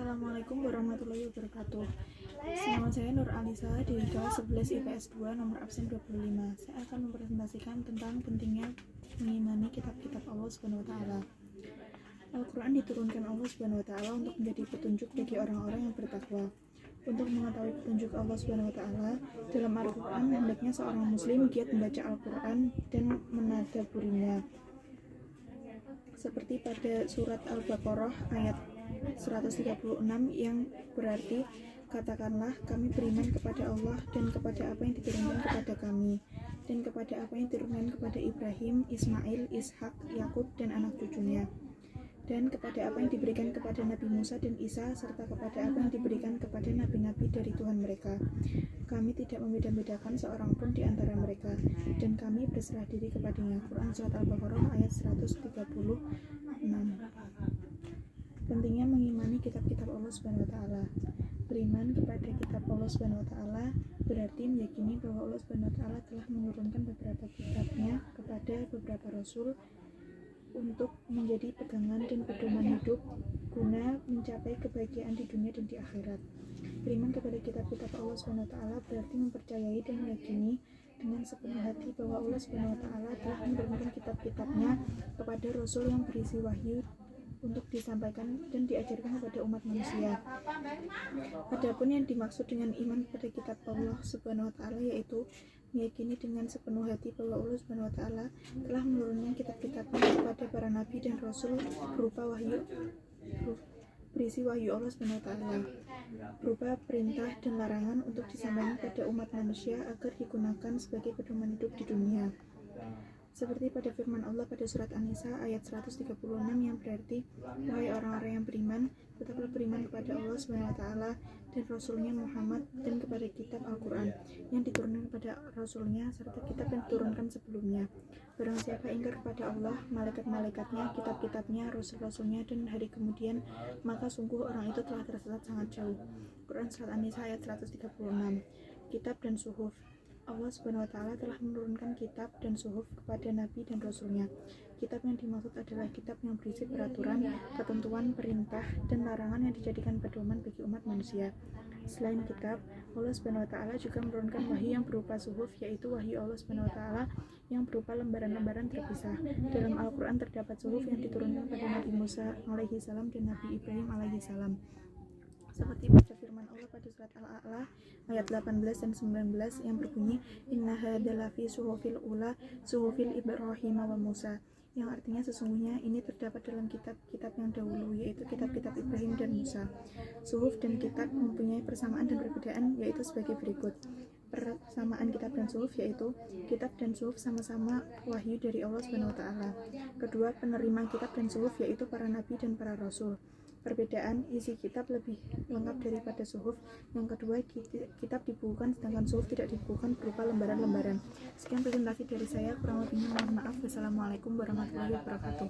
Assalamualaikum warahmatullahi wabarakatuh. Nama saya Nur Alisa dari kelas 11 IPS 2 nomor absen 25. Saya akan mempresentasikan tentang pentingnya mengimani kitab-kitab Allah Subhanahu wa taala. Al-Qur'an diturunkan Allah Subhanahu wa taala untuk menjadi petunjuk bagi orang-orang yang bertakwa. Untuk mengetahui petunjuk Allah Subhanahu wa taala dalam Al-Qur'an, hendaknya seorang muslim giat membaca Al-Qur'an dan menadaburinya. Seperti pada surat Al-Baqarah ayat 136 yang berarti, katakanlah kami beriman kepada Allah dan kepada apa yang diturunkan kepada kami dan kepada apa yang diturunkan kepada Ibrahim, Ismail, Ishak, Yakub dan anak cucunya, dan kepada apa yang diberikan kepada Nabi Musa dan Isa, serta kepada apa yang diberikan kepada nabi-nabi dari Tuhan mereka. Kami tidak membeda-bedakan seorang pun di antara mereka, dan kami berserah diri kepadanya. Quran Surat Al-Baqarah ayat 136. Pentingnya mengimani kitab-kitab Allah Subhanahu wa taala. Beriman kepada kitab Allah Subhanahu wa taala berarti meyakini bahwa Allah Subhanahu wa taala telah menurunkan beberapa kitabnya kepada beberapa rasul untuk menjadi pegangan dan pedoman hidup guna mencapai kebahagiaan di dunia dan di akhirat. Beriman kepada kitab-kitab Allah Subhanahu wa taala berarti mempercayai dan meyakini dengan sepenuh hati bahwa Allah Subhanahu wa taala telah menurunkan kitab-kitabnya kepada rasul yang berisi wahyu untuk disampaikan dan diajarkan kepada umat manusia. Adapun yang dimaksud dengan iman kepada kitab Allah Subhanahu wa taala yaitu meyakini dengan sepenuh hati bahwa Allah Subhanahu wa taala telah menurunkan kitab-kitabnya kepada para nabi dan rasul berupa wahyu berisi wahyu Allah Subhanahu wa taala, berupa perintah dan larangan untuk disampaikan kepada umat manusia agar digunakan sebagai pedoman hidup di dunia. Seperti pada firman Allah pada surat An-Nisa ayat 136 yang berarti, wahai orang-orang yang beriman, tetaplah beriman kepada Allah Subhanahu wa taala dan Rasulnya Muhammad dan kepada kitab Al-Quran yang diturunkan kepada Rasulnya serta kitab yang diturunkan sebelumnya. Barang siapa ingkar kepada Allah, malaikat-malaikatnya, kitab-kitabnya, rasul-rasulnya dan hari kemudian, maka sungguh orang itu telah tersesat sangat jauh. Quran Surat An-Nisa ayat 136. Kitab dan suhuf. Allah Subhanahu wa taala telah menurunkan kitab dan suhuf kepada nabi dan rasulnya. Kitab yang dimaksud adalah kitab yang berisi peraturan, ketentuan, perintah, dan larangan yang dijadikan pedoman bagi umat manusia. Selain kitab, Allah Subhanahu wa taala juga menurunkan wahyu yang berupa suhuf, yaitu wahyu Allah Subhanahu wa taala yang berupa lembaran-lembaran terpisah. Dalam Al-Qur'an terdapat suhuf yang diturunkan pada Nabi Musa alaihi salam dan Nabi Ibrahim alaihi salam. Seperti baca firman Allah pada surat Al-A'la ayat 18 dan 19 yang berbunyi, inna hadalafi suhufil ula suhufil Ibrahim wa Musa, yang artinya sesungguhnya ini terdapat dalam kitab-kitab yang dahulu, yaitu kitab-kitab Ibrahim dan Musa. Suhuf dan kitab mempunyai persamaan dan perbedaan, yaitu sebagai berikut. Persamaan kitab dan suhuf yaitu kitab dan suhuf sama-sama wahyu dari Allah Subhanahu wa taala. Kedua, penerima kitab dan suhuf yaitu para nabi dan para rasul. Perbedaan, isi kitab lebih lengkap daripada suhuf. Yang kedua, kitab dibukukan sedangkan suhuf tidak dibukukan berupa lembaran-lembaran. Sekian presentasi dari saya, kurang lebihnya mohon maaf. Wassalamualaikum warahmatullahi wabarakatuh.